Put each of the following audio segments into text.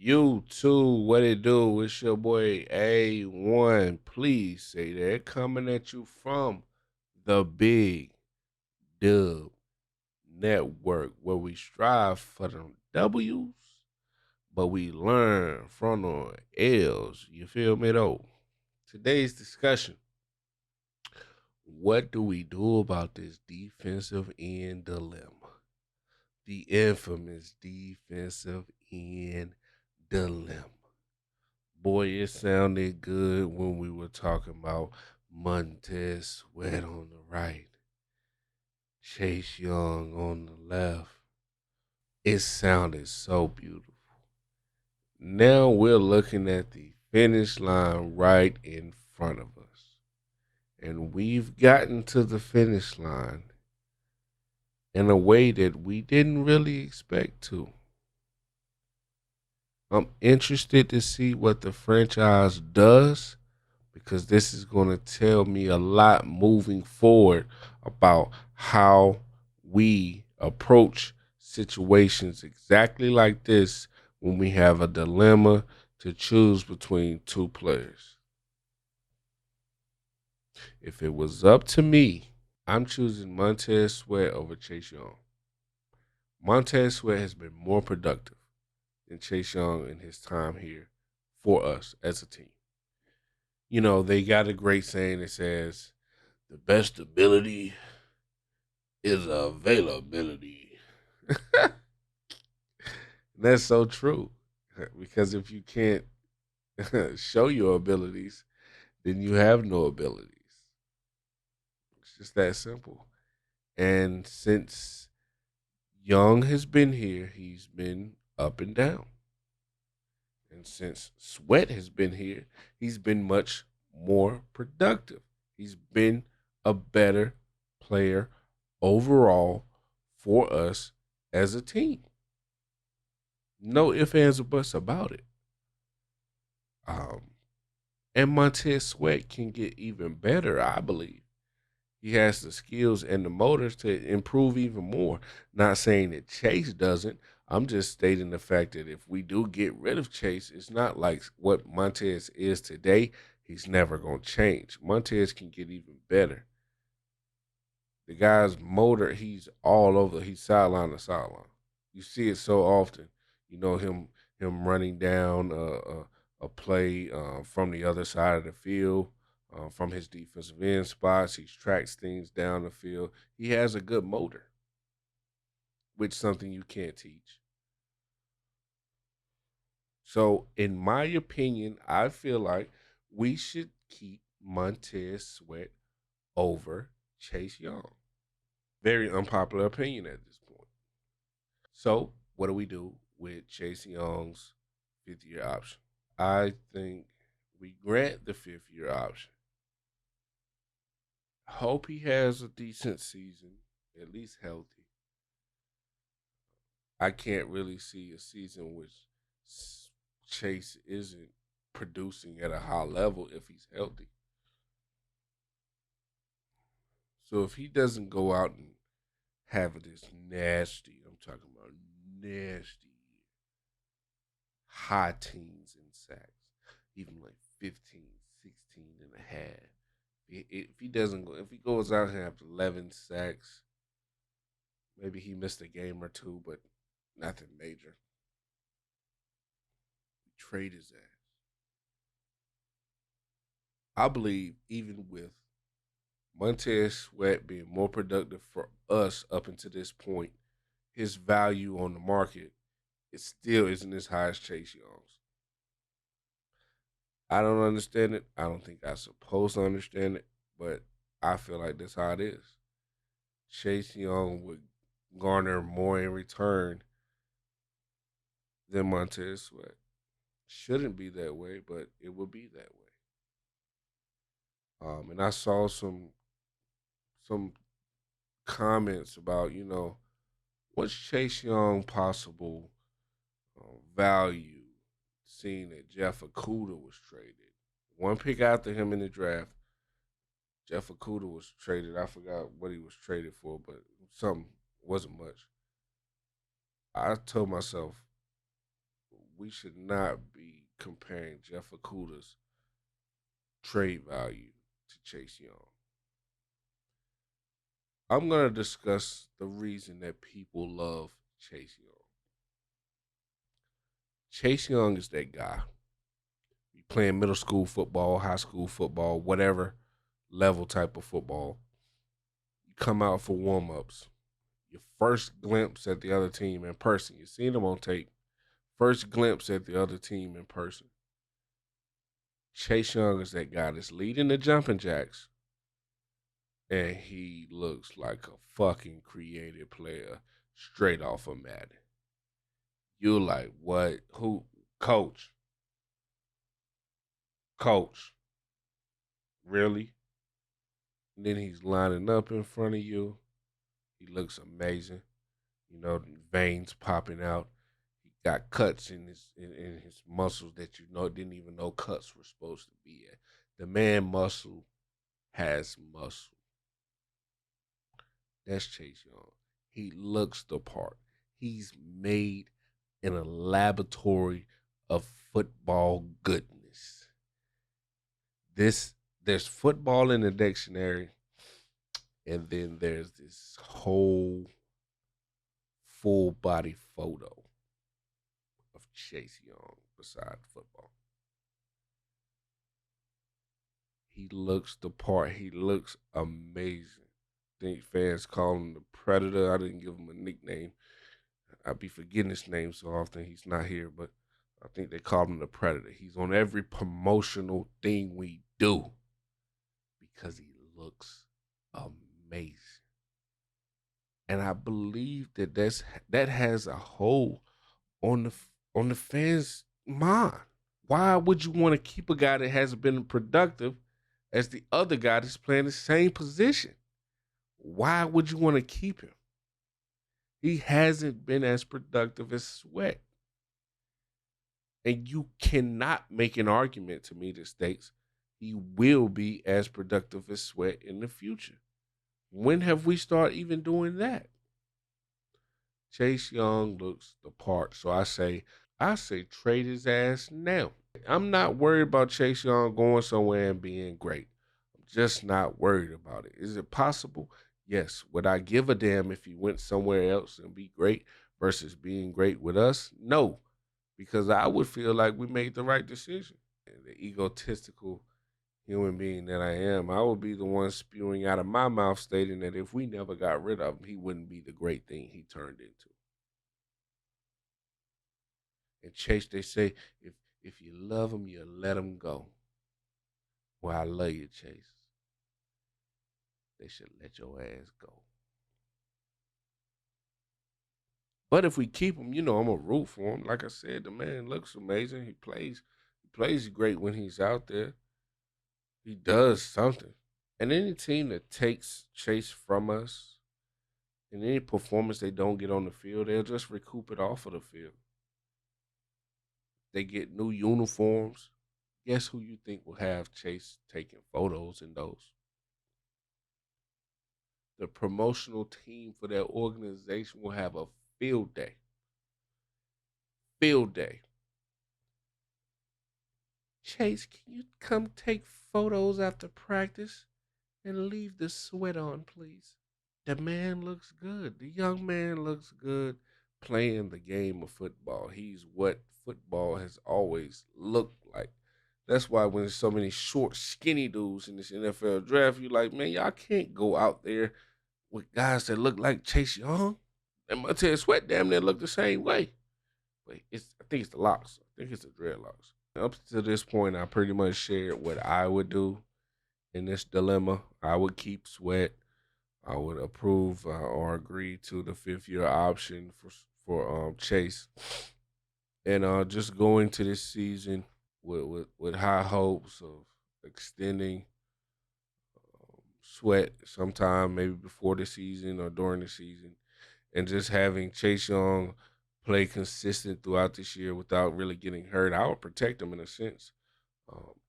You too. What it do? It's your boy A1. Please say that. Coming at you from the Big Dub Network, where we strive for them W's, but we learn from the L's. You feel me though? Today's discussion. What do we do about this defensive end dilemma? The infamous defensive end dilemma. Boy, it sounded good when we were talking about Montez Sweat on the right, Chase Young on the left. It sounded so beautiful. Now we're looking at the finish line right in front of us. And we've gotten to the finish line in a way that we didn't really expect to. I'm interested to see what the franchise does because this is going to tell me a lot moving forward about how we approach situations exactly like this when we have a dilemma to choose between two players. If it was up to me, I'm choosing Montez Sweat over Chase Young. Montez Sweat has been more productive than Chase Young in his time here for us as a team. You know, they got a great saying that says, the best ability is availability. That's so true. Because if you can't show your abilities, then you have no abilities. It's just that simple. And since Young has been here, he's been up and down. And since Sweat has been here, he's been much more productive. He's been a better player overall for us as a team. No ifs, ands, or buts about it. Um, and Montez Sweat can get even better, I believe. He has the skills and the motors to improve even more. Not saying that Chase doesn't. I'm just stating the fact that if we do get rid of Chase, it's not like what Montez is today. He's never going to change. Montez can get even better. The guy's motor, he's all over. He's sideline to sideline. You see it so often. You know him running down a play from the other side of the field, from his defensive end spots. He tracks things down the field. He has a good motor, which is something you can't teach. So, in my opinion, I feel like we should keep Montez Sweat over Chase Young. Very unpopular opinion at this point. So, what do we do with Chase Young's 5th year option? I think we grant the 5th year option. Hope he has a decent season, at least healthy. I can't really see a season which Chase isn't producing at a high level if he's healthy. So if he doesn't go out and have this nasty, I'm talking about nasty, high teens in sacks, even like 15, 16 and a half. If he doesn't go, if he goes out and have 11 sacks, maybe he missed a game or two, but nothing major. Trade his ass. I believe even with Montez Sweat being more productive for us up until this point, his value on the market it still isn't as high as Chase Young's. I don't understand it. I don't think I'm supposed to understand it, but I feel like that's how it is. Chase Young would garner more in return than Montez Sweat. Shouldn't be that way, but it would be that way. And I saw some comments about what's Chase Young possible value, seeing that Jeff Okuda was traded. One pick after him in the draft, Jeff Okuda was traded. I forgot what he was traded for, but something wasn't much. I told myself, we should not be comparing Jeff Okudah's trade value to Chase Young. I'm going to discuss the reason that people love Chase Young. Chase Young is that guy. You playing middle school football, high school football, whatever level type of football. You come out for warm ups. Your first glimpse at the other team in person. You've seen them on tape. First glimpse at the other team in person. Chase Young is that guy that's leading the jumping jacks. And he looks like a fucking creative player straight off of Madden. You're like, what? Who? Coach. Coach. Really? And then he's lining up in front of you. He looks amazing. You know, veins popping out. He got cuts in his muscles that you know didn't even know cuts were supposed to be at. The man muscle has muscle. That's Chase Young. He looks the part. He's made in a laboratory of football goodness. There's football in the dictionary, and then there's this whole full body photo of Chase Young beside football. He looks the part. He looks amazing. I think fans call him the Predator. I didn't give him a nickname. I be forgetting his name so often. He's not here, but I think they call him the Predator. He's on every promotional thing we do because he looks amazing. And I believe that has a hold on the fans' mind. Why would you want to keep a guy that hasn't been productive as the other guy that's playing the same position? Why would you want to keep him? He hasn't been as productive as Sweat. And you cannot make an argument to me that states he will be as productive as Sweat in the future. When have we started even doing that? Chase Young looks the part. So I say trade his ass now. I'm not worried about Chase Young going somewhere and being great. I'm just not worried about it. Is it possible? Yes. Would I give a damn if he went somewhere else and be great versus being great with us? No, because I would feel like we made the right decision. And the egotistical human being that I am, I would be the one spewing out of my mouth stating that if we never got rid of him, he wouldn't be the great thing he turned into. And Chase, they say, if you love him, you let him go. Well, I love you, Chase. They should let your ass go. But if we keep him, you know, I'm gonna root for him. Like I said, the man looks amazing. He plays great when he's out there. He does something. And any team that takes Chase from us in any performance they don't get on the field, they'll just recoup it off of the field. They get new uniforms. Guess who you think will have Chase taking photos in those? The promotional team for their organization will have a field day. Field day. Chase, can you come take photos after practice and leave the sweat on, please? The man looks good. The young man looks good playing the game of football. He's what football has always looked like. That's why when there's so many short, skinny dudes in this NFL draft, you're like, man, y'all can't go out there with guys that look like Chase Young. And Montez Sweat damn near look the same way. But I think it's the locks. I think it's the dreadlocks. Up to this point, I pretty much shared what I would do in this dilemma. I would keep Sweat. I would approve or agree to the 5th year option for Chase, and just go into this season with high hopes of extending Sweat sometime maybe before the season or during the season, and just having Chase Young play consistent throughout this year without really getting hurt. I would protect him in a sense.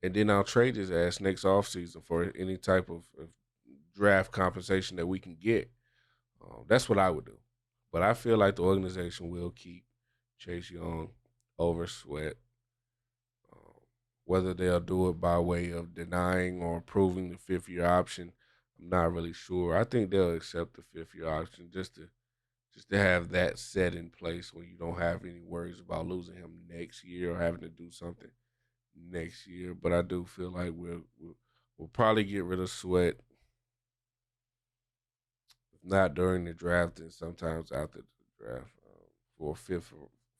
And then I'll trade his ass next offseason for any type of draft compensation that we can get. That's what I would do. But I feel like the organization will keep Chase Young over Sweat. Um, Whether they'll do it by way of denying or approving the 5th year option, I'm not really sure. I think they'll accept the 5th year option just to have that set in place where you don't have any worries about losing him next year or having to do something next year. But I do feel like we'll probably get rid of Sweat, if not during the draft, and sometimes after the draft for a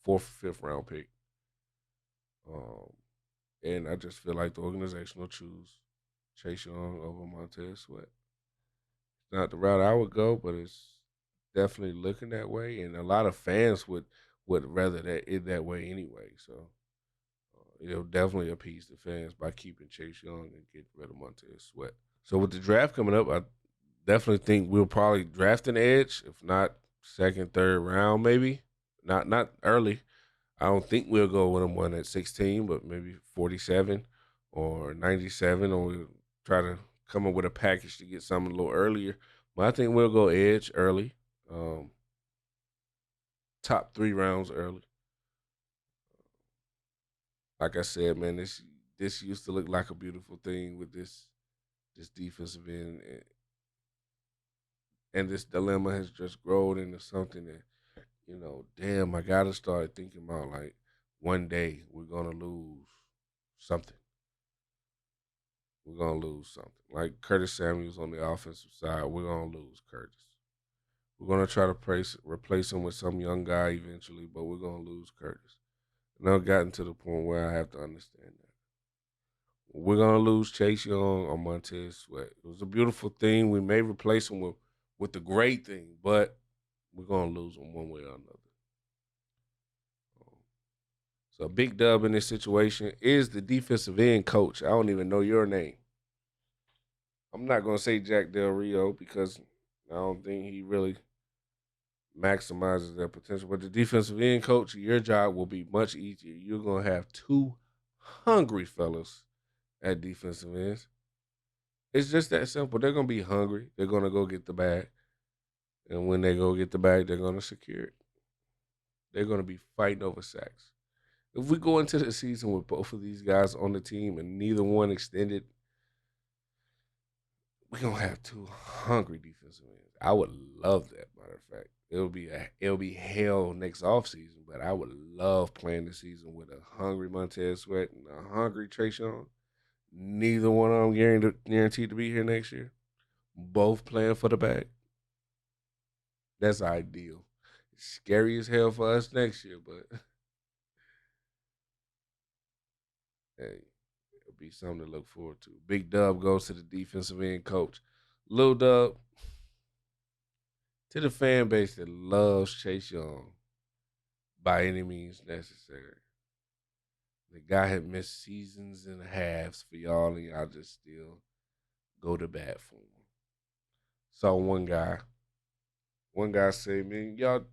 fourth, fifth round pick. Um, and I just feel like the organization will choose Chase Young over Montez Sweat. It's not the route I would go, but it's definitely looking that way, and a lot of fans would rather that it that way anyway. So it'll definitely appease the fans by keeping Chase Young and getting rid of Montez Sweat. So with the draft coming up, I definitely think we'll probably draft an edge, if not second, third round, maybe. Not early. I don't think we'll go with him one at 16, but maybe 47 or 97, or we'll try to come up with a package to get something a little earlier. But I think we'll go edge early, um, top 3 rounds early. Like I said, man, this used to look like a beautiful thing with this defensive end, and this dilemma has just grown into something that, damn, I gotta start thinking about, like, one day we're gonna lose something. We're gonna lose something. Like Curtis Samuels on the offensive side, we're gonna lose Curtis. We're gonna try to replace him with some young guy eventually, but we're gonna lose Curtis. And I've gotten to the point where I have to understand that. We're gonna lose Chase Young or Montez Sweat. It was a beautiful thing. We may replace him with the great thing, but we're gonna lose him one way or another. So a big dub in this situation is the defensive end coach. I don't even know your name. I'm not gonna say Jack Del Rio because I don't think he really maximizes their potential. But the defensive end coach, your job will be much easier. You're gonna have two hungry fellas at defensive ends. It's just that simple. They're gonna be hungry. They're gonna go get the bag, and when they go get the bag, they're gonna secure it. They're gonna be fighting over sacks. If we go into the season with both of these guys on the team and neither one extended, we're gonna have two hungry defensive ends. I would love that. Matter of fact, it'll be hell next offseason, but I would love playing the season with a hungry Montez Sweat and a hungry Trayshawn. Neither one of them guaranteed to be here next year. Both playing for the bag. That's ideal. It's scary as hell for us next year, but hey, it'll be something to look forward to. Big Dub goes to the defensive end coach. Lil Dub, to the fan base that loves Chase Young by any means necessary. The guy had missed seasons and halves for y'all, and y'all just still go to bat for him. Saw one guy say, man, y'all,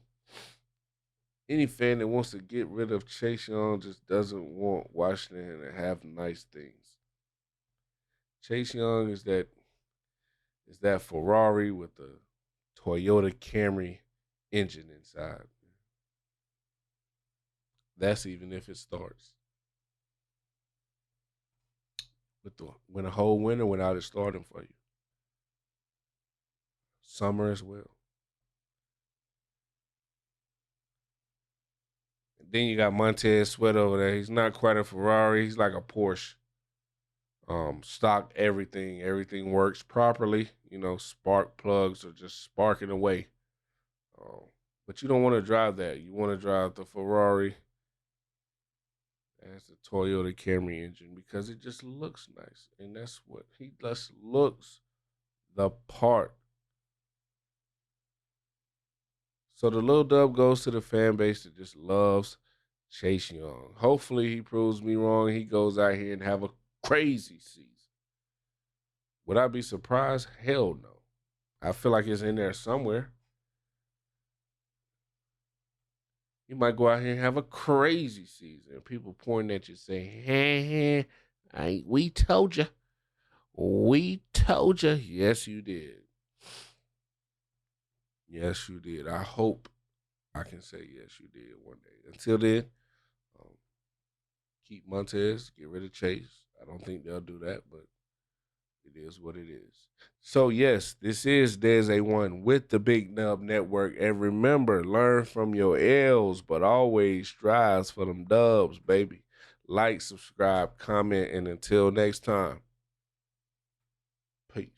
any fan that wants to get rid of Chase Young just doesn't want Washington to have nice things. Chase Young is that Ferrari with the Toyota Camry engine inside. That's even if it starts. When a whole winter without it starting for you. Summer as well. And then you got Montez Sweat over there. He's not quite a Ferrari. He's like a Porsche. Stock everything. Everything works properly. Spark plugs are just sparking away. Um, but you don't want to drive that. You want to drive the Ferrari as the Toyota Camry engine because it just looks nice, and that's what he just looks the part. So the little dub goes to the fan base that just loves Chase Young. Hopefully he proves me wrong. He goes out here and have a crazy season. Would I be surprised? Hell no. I feel like it's in there somewhere. You might go out here and have a crazy season. People pointing at you saying, hey, we told you. We told you. Yes, you did. Yes, you did. I hope I can say yes, you did one day. Until then, keep Montez, get rid of Chase. I don't think they'll do that, but it is what it is. So yes, this is Des A1 with the Big Nub Network. And remember, learn from your L's, but always strives for them dubs, baby. Like, subscribe, comment, and until next time, peace.